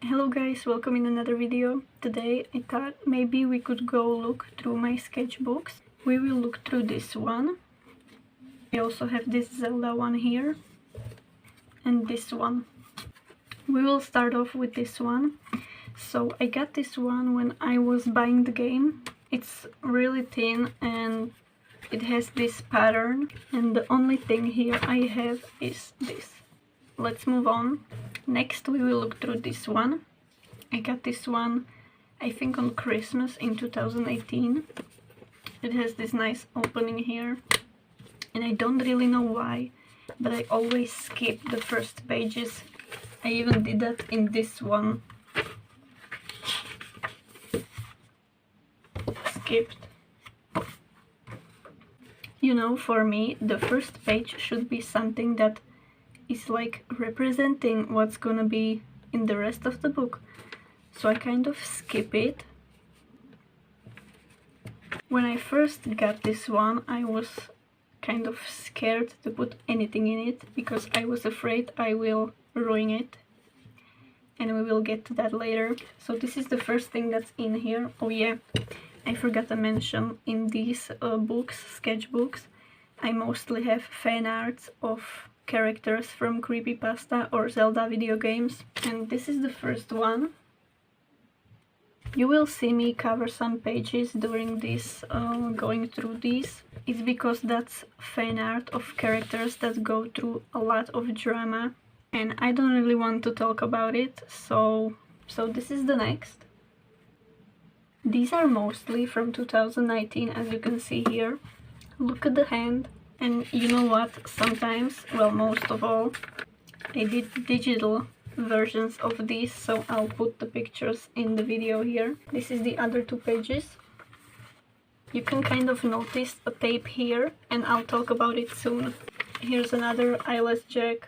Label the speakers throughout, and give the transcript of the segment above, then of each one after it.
Speaker 1: Hello guys, welcome in another video. Today I thought maybe we could go look through my sketchbooks. We will look through this one. I also have this Zelda one here and this one. We will start off with this one. So I got this one when I was buying the game. It's really thin and it has this pattern, and the only thing here I have is this. Let's move on. Next we will look through this one. I got this one I think on Christmas in 2018. It has this nice opening here and I don't really know why, but I always skip the first pages. I even did that in this one. Skipped. You know, for me the first page should be something that is like representing what's gonna be in the rest of the book, so I kind of skip it. When I first got this one I was kind of scared to put anything in it because I was afraid I will ruin it, and we will get to that later. So this is the first thing that's in here. Oh yeah, I forgot to mention, in these sketchbooks, I mostly have fan arts of characters from Creepypasta or Zelda video games, and this is the first one. You will see me cover some pages during this, going through these. It's because that's fan art of characters that go through a lot of drama, and I don't really want to talk about it, so this is the next. These are mostly from 2019, as you can see here. Look at the hand. And you know what, sometimes, well, most of all, I did digital versions of these, so I'll put the pictures in the video here. This is the other two pages. You can kind of notice a tape here, and I'll talk about it soon. Here's another eyeless jack.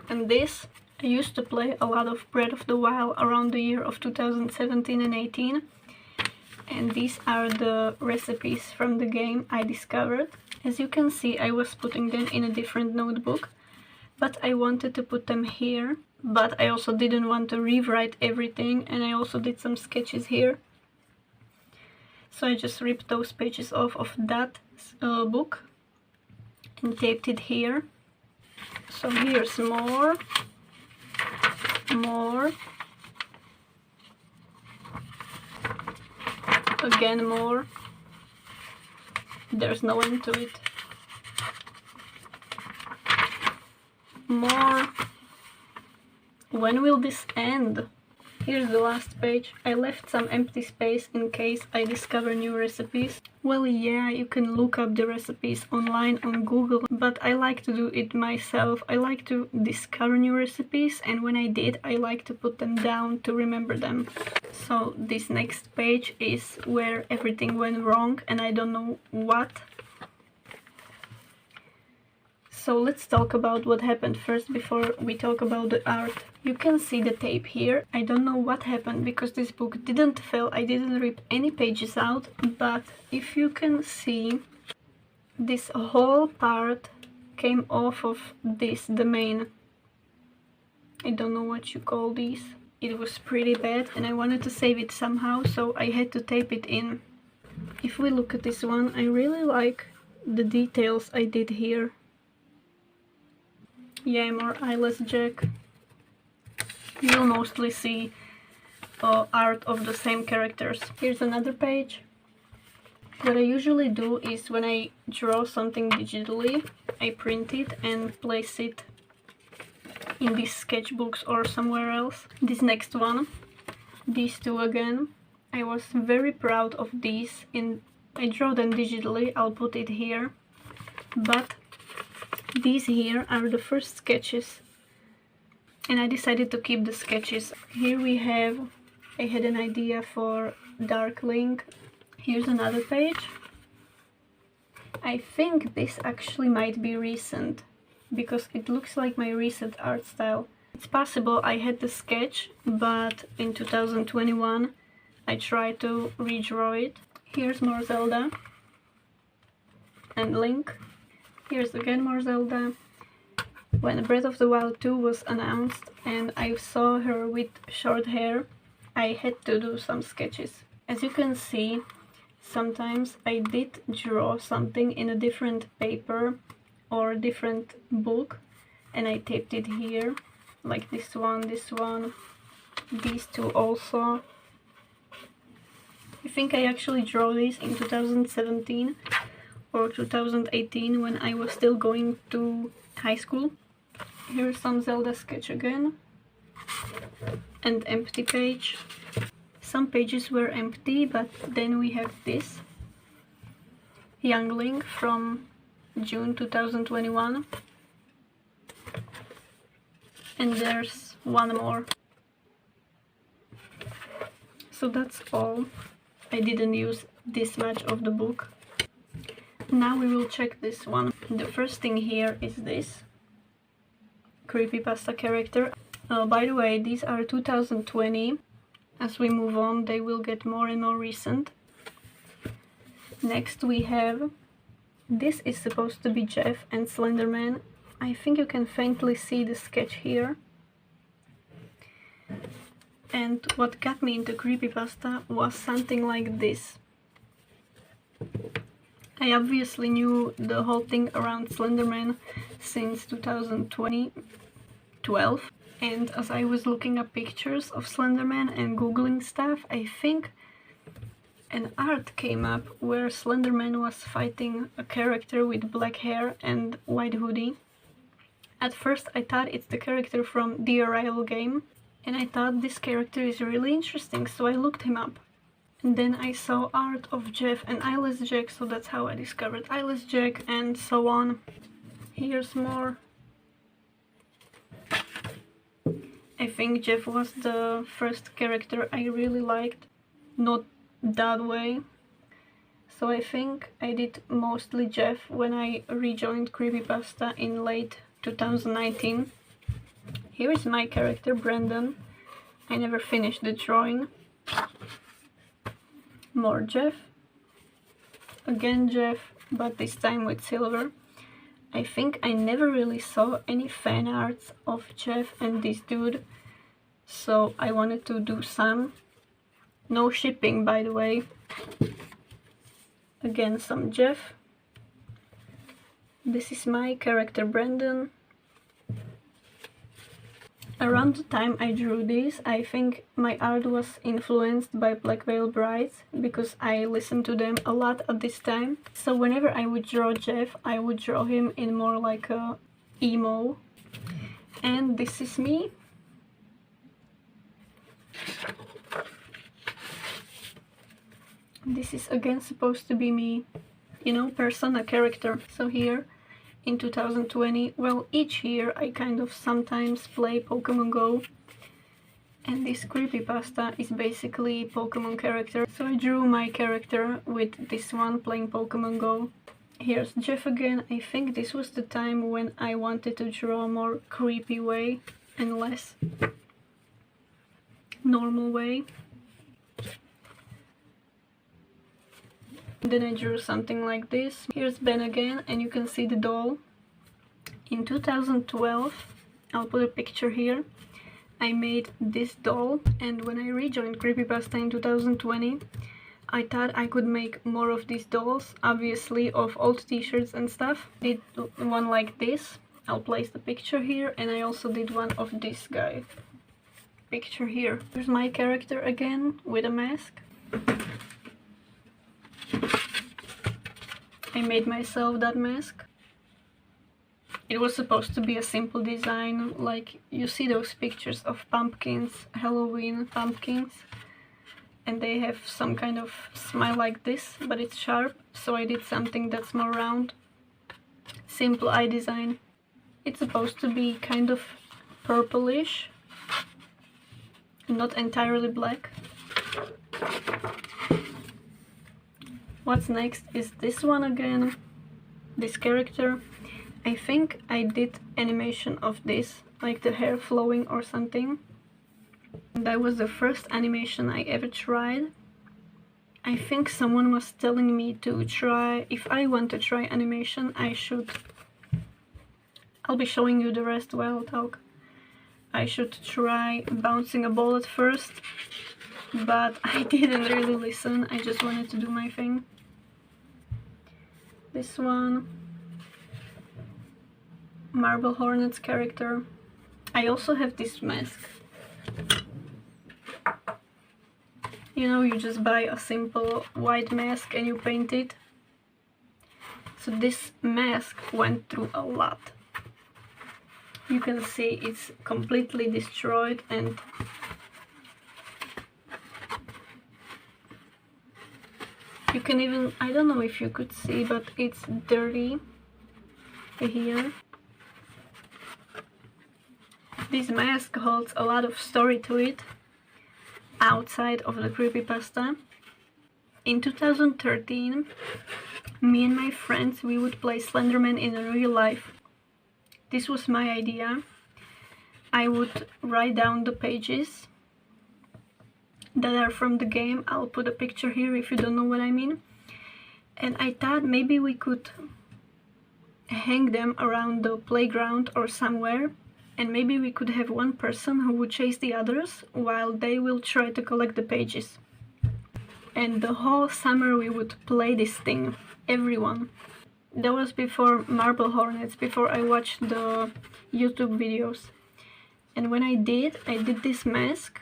Speaker 1: And this, I used to play a lot of Breath of the Wild around the year of 2017 and 18. And these are the recipes from the game I discovered. As you can see, I was putting them in a different notebook, but I wanted to put them here. But I also didn't want to rewrite everything, and I also did some sketches here. So I just ripped those pages off of that book and taped it here. So here's more. Again more. There's no end to it. More. When will this end? Here's the last page. I left some empty space in case I discover new recipes. Well, yeah, you can look up the recipes online on Google, but I like to do it myself. I like to discover new recipes, and when I did, I like to put them down to remember them. So this next page is where everything went wrong, and I don't know what. So let's talk about what happened first before we talk about the art. You can see the tape here. I don't know what happened because this book didn't fail. I didn't rip any pages out, but if you can see, this whole part came off of this, the main. I don't know what you call these. It was pretty bad and I wanted to save it somehow, so I had to tape it in. If we look at this one, I really like the details I did here. Yeah, more eyeless jack. You'll mostly see art of the same characters. Here's another page. What I usually do is when I draw something digitally, I print it and place it in these sketchbooks or somewhere else. This next one, these two again, I was very proud of these. I draw them digitally, I'll put it here, but these here are the first sketches, and I decided to keep the sketches. Here we have, I had an idea for Dark Link. Here's another page. I think this actually might be recent, because it looks like my recent art style. It's possible I had the sketch, but in 2021 I tried to redraw it. Here's more Zelda and Link. Here's again more Zelda. when Breath of the Wild 2 was announced and I saw her with short hair, I had to do some sketches. As you can see, sometimes I did draw something in a different paper or different book, and I taped it here, like this one, these two also. I think I actually drew these in 2017 or 2018 when I was still going to high school. Here's some Zelda sketch again, and empty page. Some pages were empty, but then we have this Youngling from June 2021, and there's one more. So that's all. I didn't use this much of the book. Now we will check this one. The first thing here is this Creepypasta character. By the way, these are 2020. As we move on, they will get more and more recent. Next we have, this is supposed to be Jeff and Slenderman. I think you can faintly see the sketch here. And what got me into Creepypasta was something like this. I obviously knew the whole thing around Slenderman since 2012, and as I was looking up pictures of Slenderman and googling stuff, I think an art came up where Slenderman was fighting a character with black hair and white hoodie. At first I thought it's the character from the Arrival game, and I thought this character is really interesting, so I looked him up. And then I saw art of Jeff and Eyeless Jack, so that's how I discovered Eyeless Jack, and so on. Here's more. I think Jeff was the first character I really liked, not that way. So I think I did mostly Jeff when I rejoined Creepypasta in late 2019. Here is my character, Brandon. I never finished the drawing. More Jeff. Again Jeff, but this time with silver. I think I never really saw any fan arts of Jeff and this dude, so I wanted to do some. No shipping, by the way. Again, some Jeff. This is my character, Brandon. Around the time I drew this, I think my art was influenced by Black Veil Brides, because I listened to them a lot at this time. So whenever I would draw Jeff, I would draw him in more like a emo. And this is me. This is again supposed to be me, you know, persona character. So here in 2020, well, each year I kind of sometimes play Pokemon Go, and this Creepypasta is basically Pokemon character. So I drew my character with this one playing Pokemon Go. Here's Jeff again. I think this was the time when I wanted to draw a more creepy way and less normal way. Then I drew something like this. Here's Ben again, and you can see the doll. In 2012, I'll put a picture here, I made this doll, and when I rejoined Creepypasta in 2020, I thought I could make more of these dolls, obviously of old t-shirts and stuff. Did one like this, I'll place the picture here, and I also did one of this guy. Picture here. Here's my character again, with a mask. I made myself that mask. It was supposed to be a simple design, like you see those pictures of pumpkins, Halloween pumpkins, and they have some kind of smile like this, but it's sharp, so I did something that's more round. Simple eye design. It's supposed to be kind of purplish, not entirely black. What's next is this one again, this character. I think I did animation of this, like the hair flowing or something. That was the first animation I ever tried. I think someone was telling me to try, if I want to try animation, I should I'll be showing you the rest while I talk. I should try bouncing a ball at first, but I didn't really listen. I just wanted to do my thing. This one, Marble Hornet's character. I also have this mask. You know, you just buy a simple white mask and you paint it. So this mask went through a lot. You can see it's completely destroyed, and you can even, I don't know if you could see, but it's dirty here. This mask holds a lot of story to it outside of the creepypasta. In 2013, me and my friends, we would play Slenderman in real life. This was my idea. I would write down the pages that are from the game. I'll put a picture here if you don't know what I mean. And I thought maybe we could hang them around the playground or somewhere, and maybe we could have one person who would chase the others while they will try to collect the pages. And the whole summer we would play this thing, everyone. That was before Marble Hornets, before I watched the YouTube videos. And when I did this mask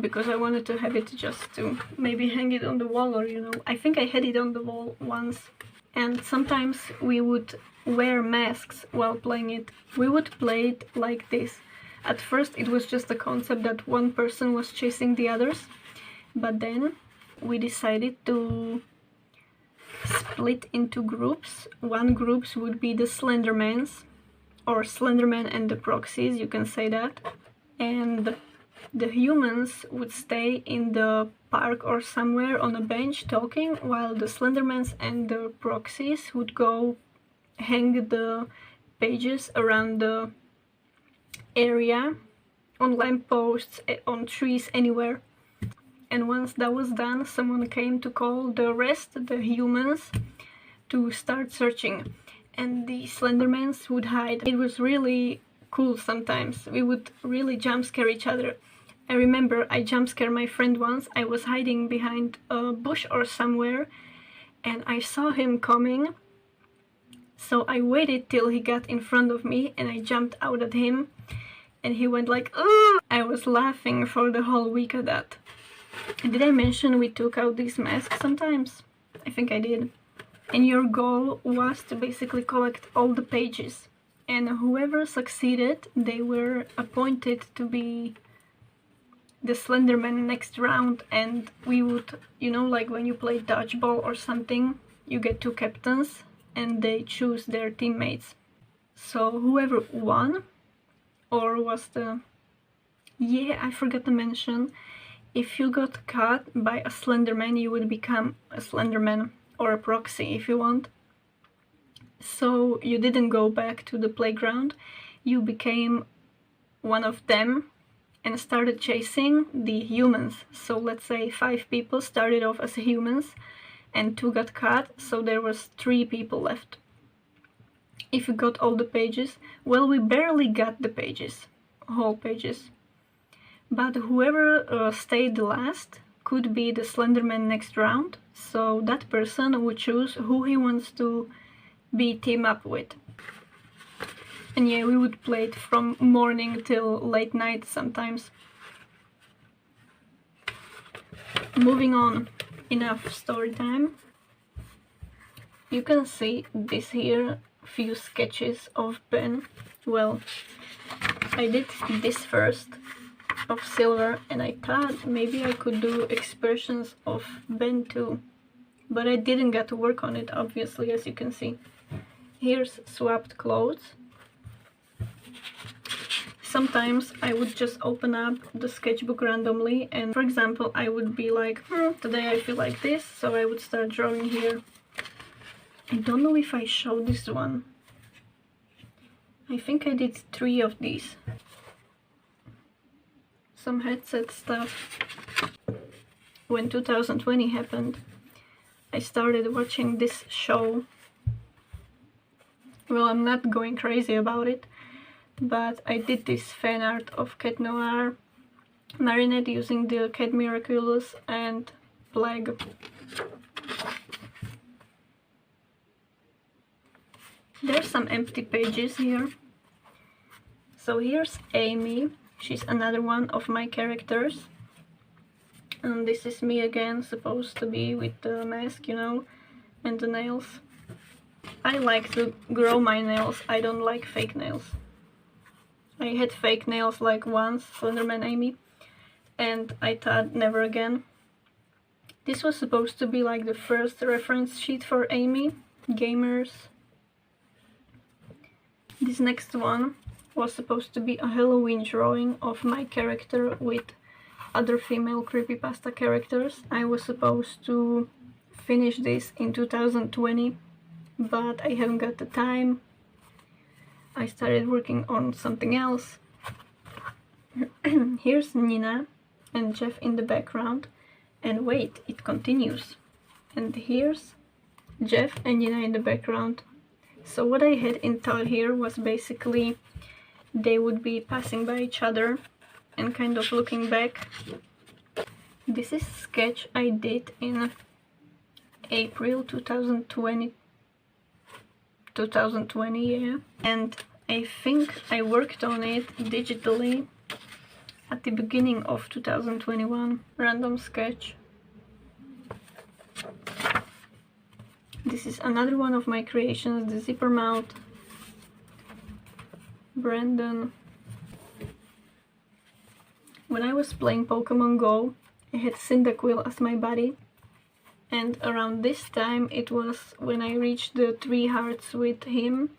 Speaker 1: because I wanted to have it just to maybe hang it on the wall, or you know, I think I had it on the wall once. And sometimes we would wear masks while playing it. We would play it like this. At first it was just a concept that one person was chasing the others, but then we decided to split into groups. One group would be the Slendermans, or Slenderman and the proxies, you can say that. And the humans would stay in the park or somewhere on a bench talking, while the Slendermans and the proxies would go hang the pages around the area, on lampposts, on trees, anywhere. And once that was done, someone came to call the rest, the humans, to start searching. And the Slendermans would hide. It was really cool sometimes. We would really jump scare each other. I remember I jump scared my friend once. I was hiding behind a bush or somewhere, and I saw him coming. So I waited till he got in front of me and I jumped out at him, and he went like, "Ooh!" I was laughing for the whole week at that. And did I mention we took out these masks sometimes? I think I did. And your goal was to basically collect all the pages. And whoever succeeded, they were appointed to be the Slenderman next round. And we would, you know, like when you play dodgeball or something, you get two captains and they choose their teammates. So whoever won, or was the... Yeah, I forgot to mention, if you got caught by a Slenderman, you would become a Slenderman, or a proxy if you want. So you didn't go back to the playground, you became one of them and started chasing the humans. So let's say 5 people started off as humans and 2 got caught, so there was 3 people left. If you got all the pages, well, we barely got the pages, whole pages. But whoever stayed the last could be the Slenderman next round, so that person would choose who he wants to be team up with. And yeah, we would play it from morning till late night sometimes. Moving on, enough story time. You can see this here, few sketches of Ben. Well, I did this first, of Silver, and I thought maybe I could do expressions of Ben too, but I didn't get to work on it, obviously, as you can see. Here's swapped clothes. Sometimes I would just open up the sketchbook randomly, and for example I would be like, today I feel like this, so I would start drawing here. I don't know if I showed this one. I think I did 3 of these. Some headset stuff. When 2020 happened, I started watching this show Well, I'm not going crazy about it, but I did this fan art of Cat Noir Marinette using the Cat Miraculous and Plague. There's some empty pages here. So here's Amy. She's another one of my characters. And this is me again, supposed to be with the mask, you know, and the nails. I like to grow my nails. I don't like fake nails. I had fake nails like once, Slenderman Amy, and I thought never again. This was supposed to be like the first reference sheet for Amy, gamers. This next one was supposed to be a Halloween drawing of my character with other female creepypasta characters. I was supposed to finish this in 2020, but I haven't got the time. I started working on something else. Here's Nina and Jeff in the background, and wait, it continues. And here's Jeff and Nina in the background. So what I had in thought here was basically they would be passing by each other and kind of looking back. This is a sketch I did in April 2020, yeah, and I think I worked on it digitally at the beginning of 2021. Random sketch. This is another one of my creations, the zipper mouth. Brandon. When I was playing Pokemon Go, I had Cyndaquil as my buddy, and around this time it was when I reached the 3 hearts with him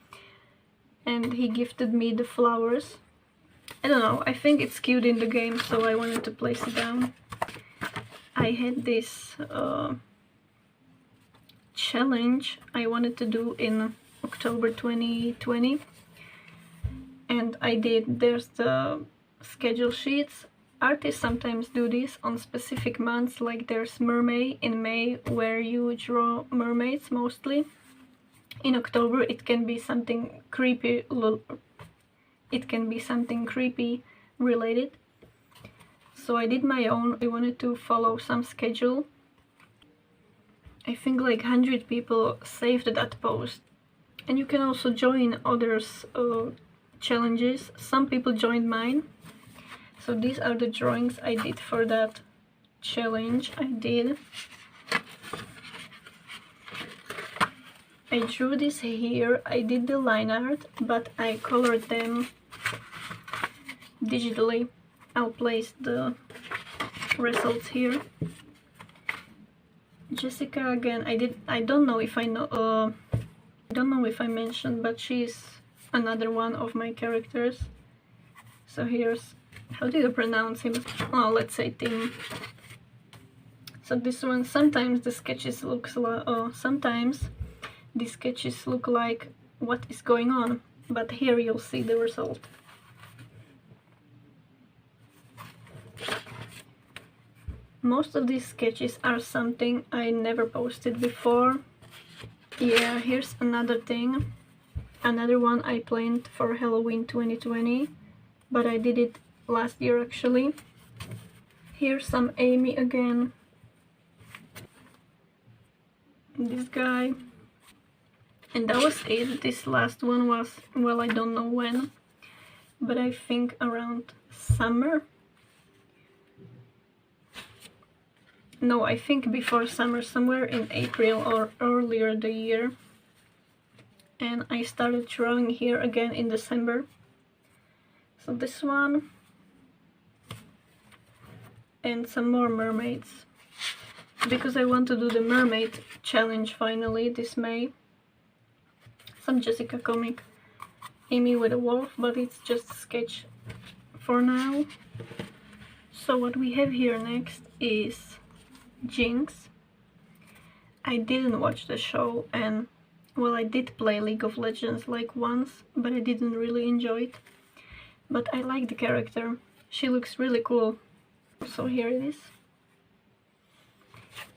Speaker 1: and he gifted me the flowers. I don't know, I think it's cute in the game, so I wanted to place it down. I had this challenge I wanted to do in October 2020, and I did. There's the schedule sheets. Artists sometimes do this on specific months, like there's Mermaid in May where you draw mermaids mostly. In October it can be something creepy, related. So I did my own. I wanted to follow some schedule. I think like 100 people saved that post, and you can also join others' challenges. Some people joined mine. So these are the drawings I did for that challenge. I drew this here. I did the line art, but I colored them digitally. I'll place the results here. Jessica again. I don't know if I mentioned, but she's another one of my characters. So here's, how do you pronounce him? Oh, let's say Tim. So this one, sometimes the sketches look like what is going on, but here you'll see the result. Most of these sketches are something I never posted before. Yeah, here's another thing. Another one I planned for Halloween 2020, but I did it last year actually. Here's some Amy again. This guy. And that was it. This last one was, well, I don't know when, but I think around summer. No, I think before summer, somewhere in April or earlier the year. And I started drawing here again in December. So this one. And some more mermaids. Because I want to do the mermaid challenge finally this May. Some Jessica comic. Amy with a wolf, but it's just a sketch for now. So what we have here next is Jinx. I didn't watch the show, and well, I did play League of Legends like once, but I didn't really enjoy it. But I like the character. She looks really cool. So here it is.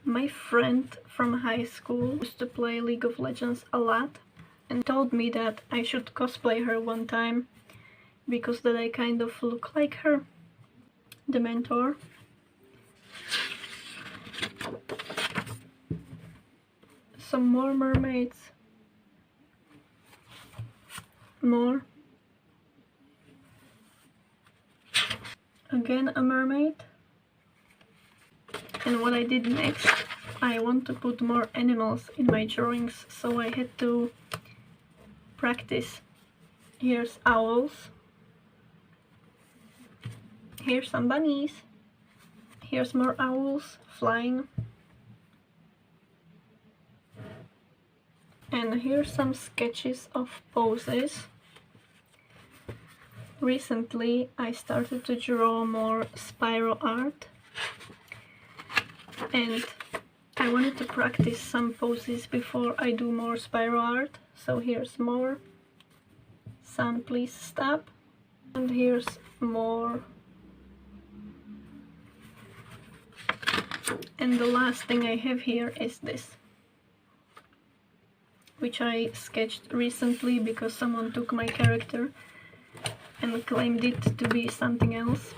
Speaker 1: My friend from high school used to play League of Legends a lot, and told me that I should cosplay her one time because that I kind of look like her, the mentor. Some more mermaids. More. Again a mermaid. And what I did next, I want to put more animals in my drawings, so I had to practice. Here's owls. Here's some bunnies. Here's more owls flying. And here's some sketches of poses. Recently I started to draw more spiral art, and I wanted to practice some poses before I do more spiral art. So here's more. Sun, please stop. And here's more. And the last thing I have here is this, which I sketched recently because someone took my character and claimed it to be something else.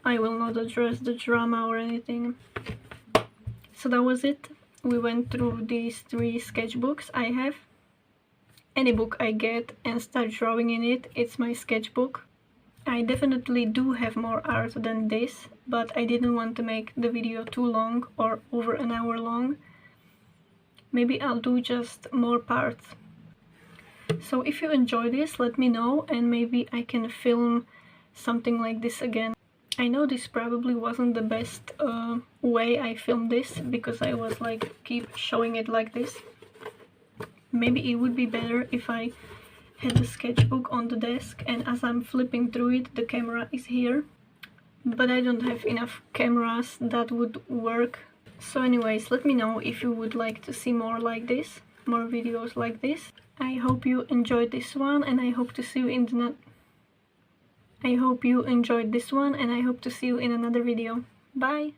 Speaker 1: I will not address the drama or anything. So that was it. We went through these 3 sketchbooks I have. Any book I get and start drawing in it, it's my sketchbook. I definitely do have more art than this, but I didn't want to make the video too long or over an hour long. Maybe I'll do just more parts. So if you enjoy this, let me know, and maybe I can film something like this again. I know this probably wasn't the best way I filmed this, because I was like keep showing it like this. Maybe it would be better if I had the sketchbook on the desk and as I'm flipping through it the camera is here. But I don't have enough cameras that would work. So anyways, let me know if you would like to see more like this, more videos like this. I hope you enjoyed this one, and I hope to see you in the I hope you enjoyed this one, and I hope to see you in another video. Bye!